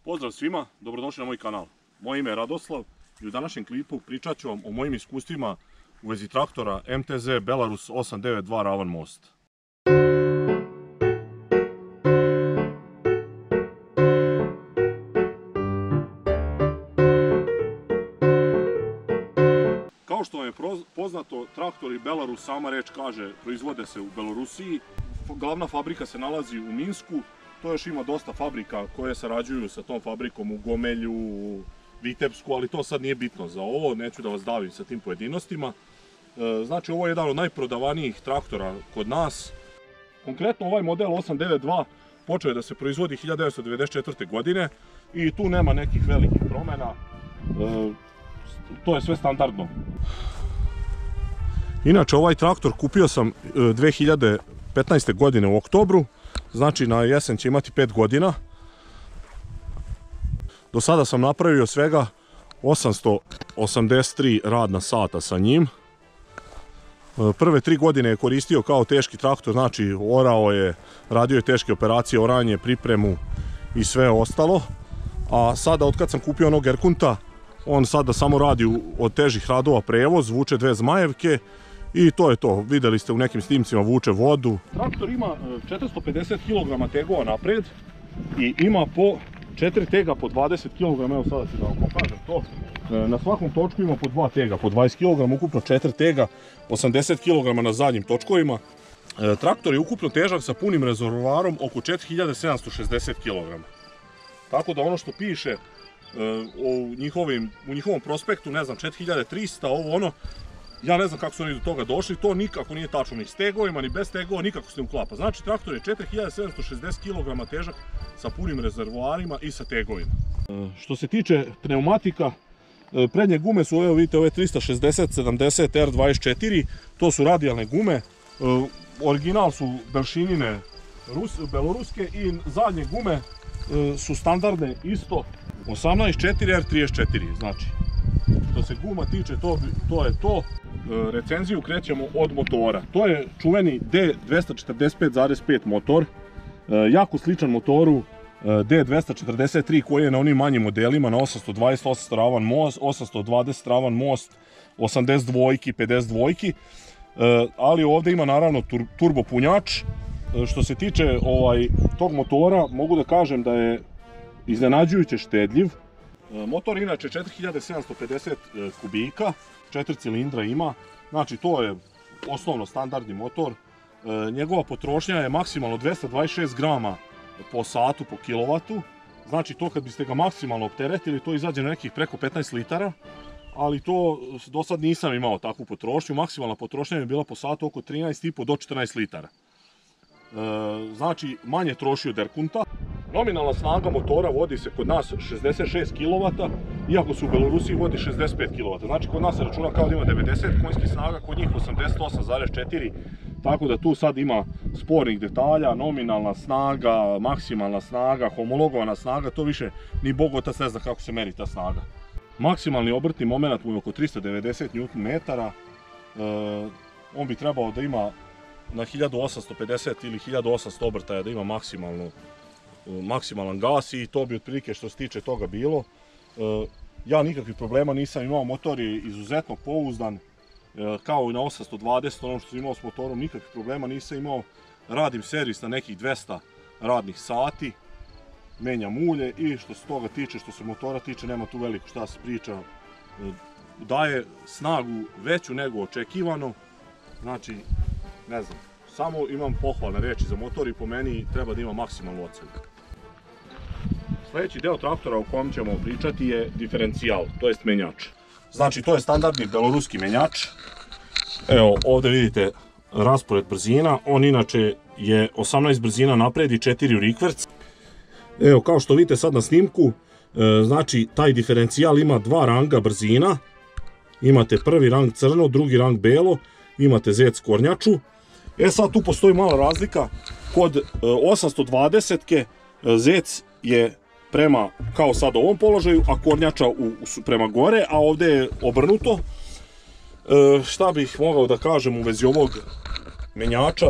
Pozdrav svima, dobrodošli na moj kanal. Moje ime je Radoslav i u današnjem klipu pričat ću vam o mojim iskustvima u vezi traktora MTZ Belarus 892 Ravan most. Kao što vam je poznato, traktori Belarus, sama reč kaže, proizvode se u Belorusiji. Glavna fabrika se nalazi u Minsku. To još ima dosta fabrika koje sarađuju sa tom fabrikom u Gomelju, Vitebsku, ali to sad nije bitno za ovo, neću da vas davim sa tim pojedinostima. Znači, ovo je jedan od najprodavanijih traktora kod nas. Konkretno ovaj model 892 počeo je da se proizvodi 1994. godine i tu nema nekih velikih promjena, to je sve standardno. Inače, ovaj traktor kupio sam 2015. godine u oktobru. Znači, na jesen će imati 5 godina. Do sada sam napravio svega 883 radna sata sa njim. Prve 3 godine je koristio kao teški traktor, znači orao je, radio je teške operacije, oranje, pripremu i sve ostalo. A sada, otkad sam kupio onog Erkunta, on sada samo radi od težih radova prevoz, vuče 2 zmajevke. I to je to, vidjeli ste u nekim snimcima, vuče vodu. Traktor ima 450 kg tegova napred i ima po 4 tega po 20 kg, evo sada ću da vam pokažem to. Na svakom točku ima po 2 tega, po 20 kg, ukupno 4 tega, 80 kg na zadnjim točkovima. Traktor je ukupno težak sa punim rezervoarom oko 4760 kg. Tako da ono što piše u njihovom prospektu, ne znam, 4300, ovo ono, ja ne znam kako su oni do toga došli, to nikako nije tačno, ni s tegovima, ni bez tegova, nikako se ne uklapa. Znači, traktor je 4760 kg težak sa punim rezervoarima i sa tegovima. Što se tiče pneumatika, prednje gume su ove, vidite, ove 360-70 R24, to su radijalne gume. Original su Belšinine beloruske i zadnje gume su standardne isto 18-4 R34, znači. Što se guma tiče, to je to. Recenziju krećemo od motora. To je čuveni D245,5 motor, jako sličan motoru D243 koji je na onim manjim modelima, na 828 Ravan most, 820 Ravan most, 82, 52, ali ovdje ima naravno turbo punjač. Što se tiče tog motora, mogu da kažem da je iznenađujuće štedljiv. Motor inače 4750 kubika, 4 cilindra ima, znači to je osnovno standardni motor. Njegova potrošnja je maksimalno 226 grama po satu po kilovatu, znači to kad biste ga maksimalno opteretili, to izađe na nekih preko 15 litara, ali to do sad nisam imao takvu potrošnju. Maksimalna potrošnja je bila po satu oko 13,5 do 14 litara. Znači manje troši od Erkunta. Nominalna snaga motora vodi se kod nas 66 kW, iako se u Belorusiji vodi 65 kW. Znači kod nas se računa kao da ima 90 konjskih snaga, kod njih 88,4. Tako da tu sad ima spornih detalja, nominalna snaga, maksimalna snaga, homologovana snaga, to više ni Bogotac ne zna kako se meri ta snaga. Maksimalni obrtni moment mu je oko 390 Nm. On bi trebao da ima na 1850 ili 1800 obrtaja da ima maksimalan gas i to bi otprilike što se tiče toga bilo. Ja nikakvih problema nisam imao, motor je izuzetno pouzdan, kao i na 820, ono što sam imao s motorom, nikakvih problema nisam imao. Radim servis na nekih 200 radnih sati, menjam ulje i što se toga tiče, što se motora tiče, nema tu veliko šta se priča. Daje snagu veću nego očekivano, znači, ne znam, samo imam pohvalne reči za motor i po meni treba da ima maksimalnu ocenu. Sljedeći deo traktora o kojem ćemo pričati je diferencijal, to jest menjač. Znači, to je standardni beloruski menjač. Evo, ovdje vidite raspored brzina, on inače je 18 brzina napred i 4 u rikverc. Evo, kao što vidite sad na snimku, znači taj diferencijal ima 2 ranga brzina. Imate prvi rang crno, drugi rang belo, imate zec kornjaču. Sad tu postoji mala razlika, kod 820-ke zec je prema kao sad ovom položaju, a kornjača prema gore, a ovdje je obrnuto. Šta bih mogao da kažem u vezi ovog menjača?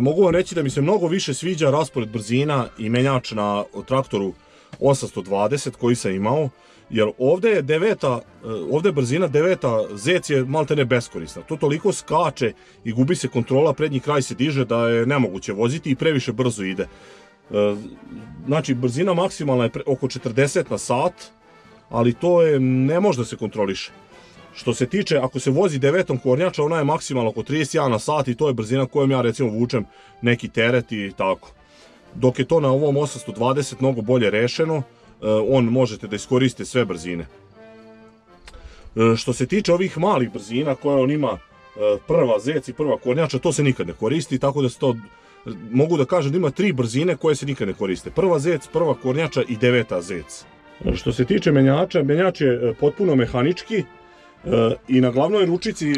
Mogu vam reći da mi se mnogo više sviđa raspored brzina i menjač na traktoru 820 koji sam imao, jer ovdje je brzina 9, zec je maltene beskorisna. To toliko skače i gubi se kontrola, prednji kraj se diže da je nemoguće voziti i previše brzo ide. Znači, brzina maksimalna je oko 40 na sat, ali to ne može da se kontroliše. Što se tiče, ako se vozi 9 kornjača, ona je maksimalno oko 31 na sat i to je brzina kojom ja recimo vučem neki teret i tako. Dok je to na ovom 820 mnogo bolje rešeno, on možete da iskoristite sve brzine. Što se tiče ovih malih brzina koje on ima, prva zec i prva kornjača, to se nikad ne koristi, tako da se to, mogu da kažem da ima 3 brzine koje se nikad ne koriste. Prva zec, prva kornjača i 9 zec. Što se tiče menjača, menjač je potpuno mehanički i na glavnoj ručici,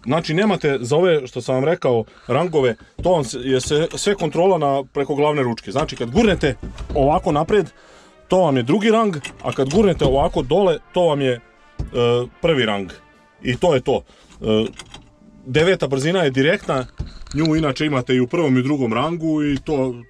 znači nemate za ove što sam vam rekao rangove, to vam je sve kontrola preko glavne ručke. Znači kad gurnete ovako napred, to vam je drugi rang, a kad gurnete ovako dole, to vam je prvi rang. I to je to. 9 brzina je direktna, nju inače imate i u prvom i u drugom rangu i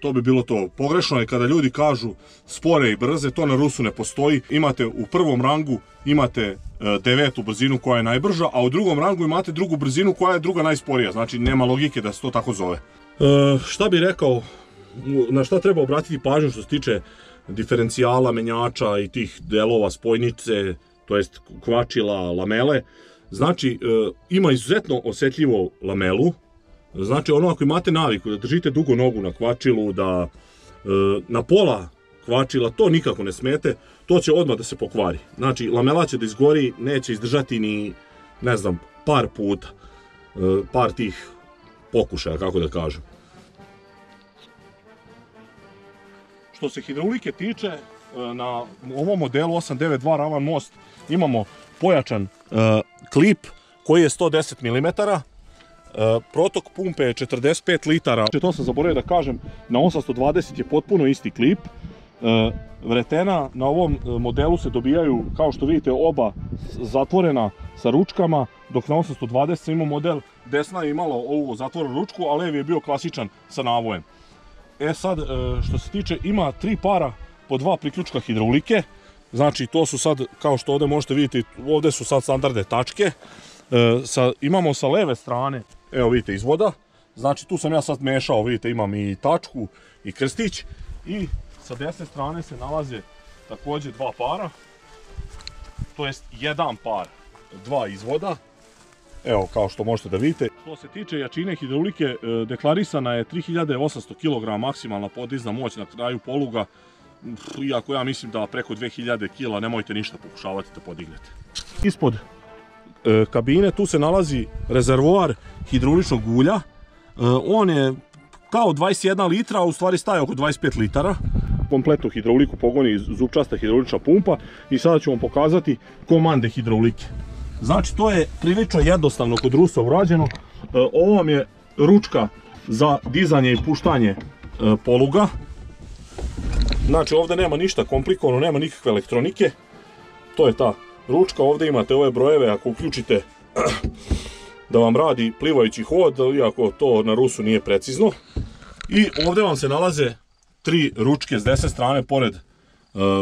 to bi bilo to. Pogrešno je kada ljudi kažu spore i brze, to na Rusu ne postoji. Imate u prvom rangu, imate 9 brzinu koja je najbrža, a u drugom rangu imate drugu brzinu koja je druga najsporija. Znači nema logike da se to tako zove. Šta bih rekao, na šta treba obratiti pažnju što se tiče diferencijala, menjača i tih delova spojnice, to jest kvačila, lamele. Znači, ima izuzetno osjetljivu lamelu. Znači, ono ako imate naviku da držite dugo nogu na kvačilu, da na pola kvačila, to nikako ne smete, to će odmah da se pokvari. Znači, lamela će da izgori, neće izdržati ni, ne znam, par puta, par tih pokušaja, kako da kažem. Što se hidraulike tiče, na ovom modelu 892 ravan most imamo pojačan klip koji je 110 mm, protok pumpe je 45 litara. To sam zaboravio da kažem, na 820 je potpuno isti klip. Vretena na ovom modelu se dobijaju, kao što vidite, oba zatvorena sa ručkama, dok na 820 ima model, desna je imala ovu zatvorenu ručku, a levi je bio klasičan sa navojem. Sad, što se tiče, ima 3 para po 2 priključka hidraulike. Znači, to su sad, kao što ovdje možete vidjeti, ovdje su sad standardne tačke. Imamo sa leve strane, evo vidite, izvoda. Znači, tu sam ja sad mešao, vidite, imam i tačku i krstić. I sa desne strane se nalaze također 2 para. To jest jedan par, 2 izvoda. Evo, kao što možete da vidite. Što se tiče jačine hidraulike, deklarisana je 3800 kg maksimalna podizna moć na kraju poluga. Iako ja mislim da preko 2000 kg nemojte ništa pokušavati da podignete. Ispod kabine tu se nalazi rezervoar hidrauličnog ulja. On je kao 21 litra, a u stvari staje oko 25 litara. Kompletnu hidrauliku pogoni zupčasta hidraulična pumpa i sada ću vam pokazati komande hidraulike. Znači, to je prilično jednostavno kod Rusa urađeno. Ovo vam je ručka za dizanje i puštanje poluga. Znači, ovdje nema ništa komplikovano, nema nikakve elektronike. To je ta ručka, ovdje imate ove brojeve, ako uključite da vam radi plivajući hod, iako to na Rusu nije precizno. I ovdje vam se nalaze 3 ručke s desne strane, pored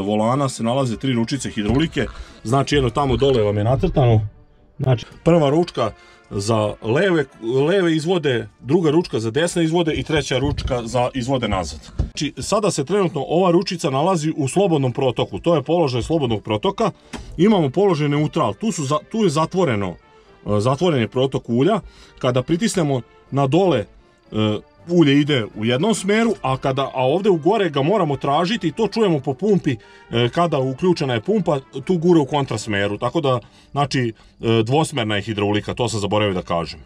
volana se nalaze 3 ručice hidraulike. Znači, jedno tamo dole vam je nacrtano. Znači, prva ručka za leve izvode, druga ručka za desne izvode i treća ručka za izvode nazad. Znači, sada se trenutno ova ručica nalazi u slobodnom protoku, to je položaj slobodnog protoka. Imamo položaj neutral, tu je zatvoren je protok ulja. Kada pritisnemo na dole, ulje ide u jednom smeru, a ovdje u gore ga moramo tražiti i to čujemo po pumpi kada uključena je pumpa, tu gure u kontrasmeru. Tako da, znači, dvosmerna je hidraulika, to sam zaboravio da kažem.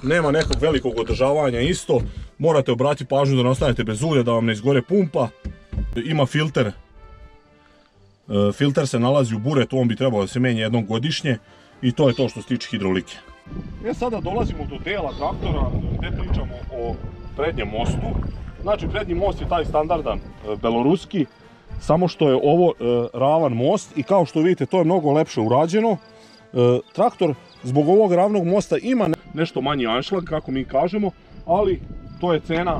Nema nekog velikog održavanja isto, morate obratiti pažnju da ne ostanete bez ulja, da vam ne izgore pumpa. Ima filter. Filter se nalazi u buretu, on bi trebao da se menja jednom godišnje i to je to što se tiče hidraulike. Sada dolazimo do dela traktora gdje pričamo o prednjem mostu. Znači, prednji most je taj standardan beloruski, samo što je ovo ravan most i kao što vidite, to je mnogo lepše urađeno. Traktor zbog ovog ravnog mosta ima nešto manji anšlag, kako mi kažemo, ali to je cena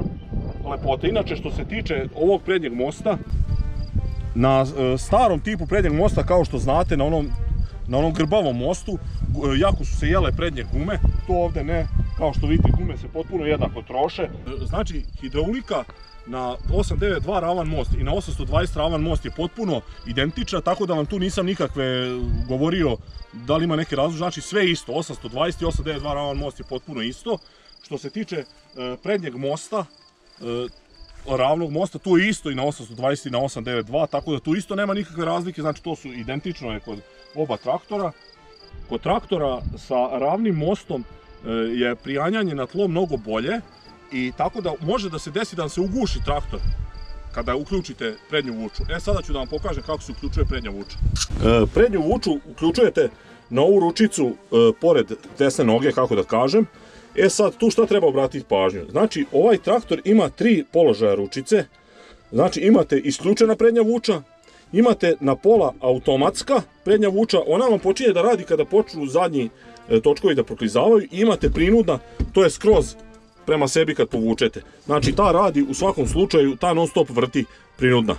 lepote. Inače, što se tiče ovog prednjeg mosta, na starom tipu prednjeg mosta, kao što znate, na onom grbavom mostu, jako su se jele prednje gume, to ovdje ne, kao što vidite, gume se potpuno jednako troše. Znači, hidraulika na 892 ravan most i na 820 ravan most je potpuno identična, tako da vam tu nisam nikakve govorio da li ima neki razlog, znači sve isto, 820 i 892 ravan most je potpuno isto. Što se tiče prednjeg mosta, ravnog mosta, tu je isto i na 820 i na 892, tako da tu isto nema nikakve razlike, znači to su identično je kod oba traktora. Kod traktora sa ravnim mostom je prijanjanje na tlo mnogo bolje i tako da može da se desi da vam se uguši traktor kada uključite prednju vuču. Sada ću da vam pokažem kako se uključuje prednja vuča. Prednju vuču uključujete na ovu ručicu pored desne noge, kako da kažem. Sad, tu šta treba obratiti pažnju? Znači, ovaj traktor ima 3 položaja ručice. Znači, imate isključena prednja vuča, imate na pola automatska prednja vuča, ona vam počinje da radi kada počnu zadnji točkovi da proklizavaju, i imate prinudna, to je skroz prema sebi kad povučete. Znači, ta radi u svakom slučaju, ta non stop vrti prinudna.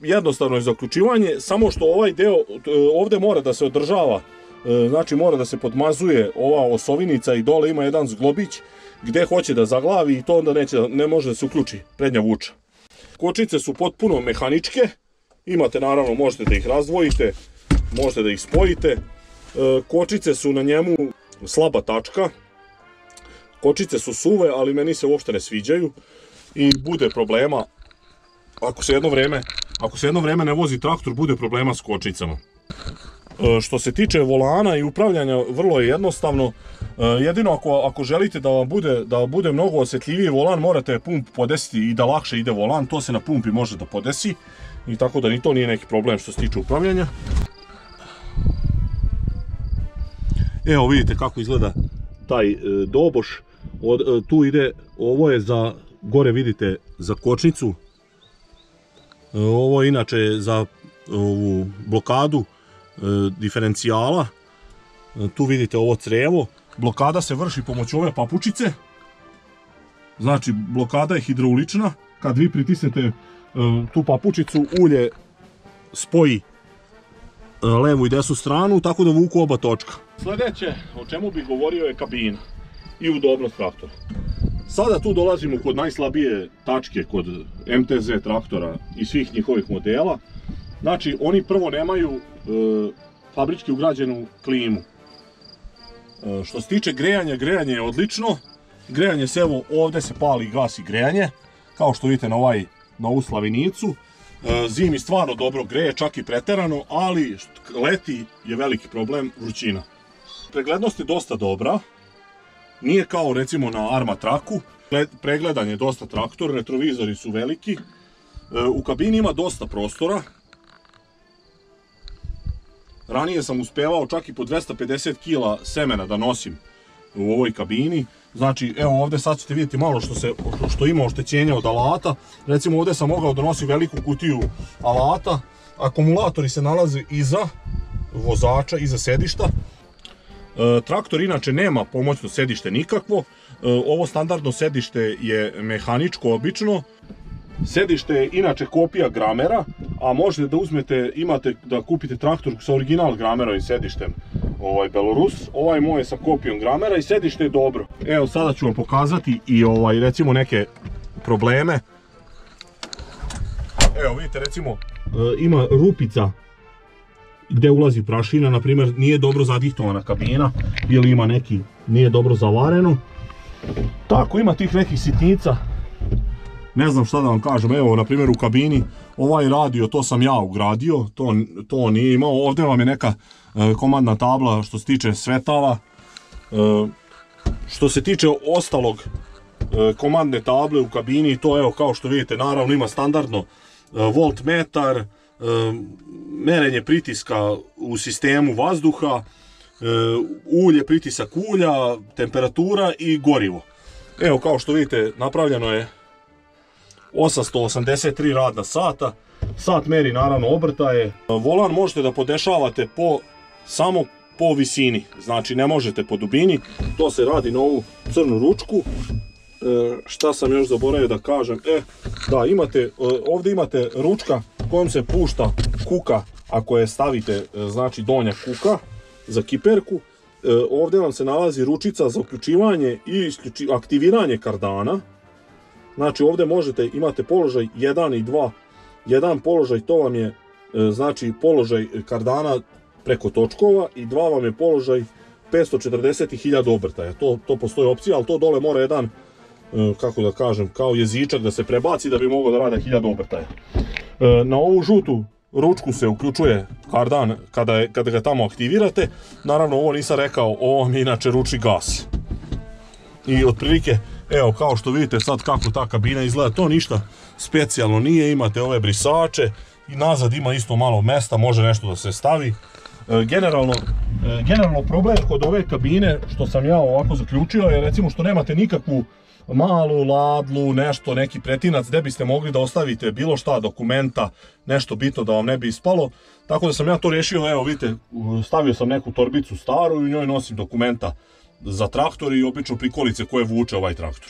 Jednostavno je zaključivanje, samo što ovaj deo ovdje mora da se održava. Znači, mora da se podmazuje ova osovinica i dole ima jedan zglobić gdje hoće da zaglavi i to onda ne može da se uključi prednja vuča. Kočnice su potpuno mehaničke, imate naravno, možete da ih razdvojite, možete da ih spojite. Kočnice su na njemu slaba tačka, kočnice su suve, ali meni se uopšte ne sviđaju i bude problema ako se jedno vreme ne vozi traktor, bude problema s kočnicama. Što se tiče volana i upravljanja, vrlo je jednostavno. Jedino ako želite da vam bude mnogo osjetljiviji volan, morate pump podesiti i da lakše ide volan, to se na pumpi može da podesi i tako da ni to nije neki problem što se tiče upravljanja. Evo vidite kako izgleda taj doboš, tu ide, ovo je za, gore vidite, za kočnicu, ovo je inače za ovu blokadu diferencijala, tu vidite ovo crevo, blokada se vrši pomoću ove papučice, znači blokada je hidraulična, kad vi pritisnete tu papučicu, ulje spoji levu i desnu stranu, tako da vuku oba točka. Sljedeće o čemu bih govorio je kabina i udobnost traktora. Sada tu dolazimo kod najslabije tačke kod MTZ traktora i svih njihovih modela. Znači, oni prvo nemaju fabrički ugrađenu klimu. Što se tiče grejanja, grejanje je odlično. Grejanje se, evo, ovdje se pali i gasi grejanje, kao što vidite na ovu slavinicu. Zimi stvarno dobro greje, čak i preterano, ali leti je veliki problem, vrućina. Preglednost je dosta dobra, nije kao recimo na Arma traku. Pregledan je dosta traktor, retrovizori su veliki, u kabini ima dosta prostora. Ranije sam uspevao čak i po 250 kg semena da nosim u ovoj kabini. Znači, evo ovdje sad ćete vidjeti malo što ima oštećenja od alata. Recimo, ovdje sam mogao da nosim veliku kutiju alata. Akumulatori se nalaze iza vozača, iza sedišta. Traktor inače nema pomoćno sedište nikakvo. Ovo standardno sedište je mehaničko obično. Sedište je inače kopija Gramera, a možete da uzmete, imate da kupite traktor sa original Gramerovim sedištem, Belorus. Ovaj moj je sa kopijom Gramera i sedište je dobro. Evo sada ću vam pokazati i recimo neke probleme. Evo vidite, recimo ima rupica gdje ulazi prašina, na primjer nije dobro zadihtovana kabina ili ima neki, nije dobro zavareno. Tako ima tih nekih sitnica. Ne znam šta da vam kažem, evo na primjer u kabini ovaj radio, to sam ja ugradio, to nije imao. Ovdje vam je neka komandna tabla što se tiče svetala. Što se tiče ostalog komandne table u kabini, to evo kao što vidite naravno ima standardno voltmetar, merenje pritiska u sistemu vazduha, ulje, pritisak ulja, temperatura i gorivo. Evo kao što vidite napravljeno je 883 radna sata, sat meri naravno obrtaje. Volan možete da podešavate po samo po visini, znači ne možete po dubini, to se radi na ovu crnu ručku. Šta sam još zaboravio da kažem, da imate, ovdje imate ručka kojom se pušta kuka, ako je stavite, znači donja kuka za kiperku. Ovdje vam se nalazi ručica za uključivanje i aktiviranje kardana. Znači ovdje možete, imate položaj 1 i 2. Jedan položaj, to vam je znači položaj kardana preko točkova, i 2 vam je položaj 540.000 obrtaja. To postoji opcija, ali to dole mora jedan, kako da kažem, kao jezičak da se prebaci da bi mogao da rade 1000 obrtaja. Na ovu žutu ručku se uključuje kardan kada ga tamo aktivirate. Naravno, ovo nisam rekao, ovo vam je inače ručni gas. I otprilike, evo, kao što vidite sad kako ta kabina izgleda, to ništa specijalno nije. Imate ove brisače i nazad ima isto malo mesta, može nešto da se stavi. Generalno problem kod ove kabine, što sam ja ovako zaključio, je recimo što nemate nikakvu malu ladlu, nešto, neki pretinac gdje biste mogli da ostavite bilo šta, dokumenta, nešto bitno da vam ne bi ispalo. Tako da sam ja to riješio, evo vidite, stavio sam neku torbicu staru i u njoj nosim dokumenta za traktor i obično prikolice koje vuče ovaj traktor.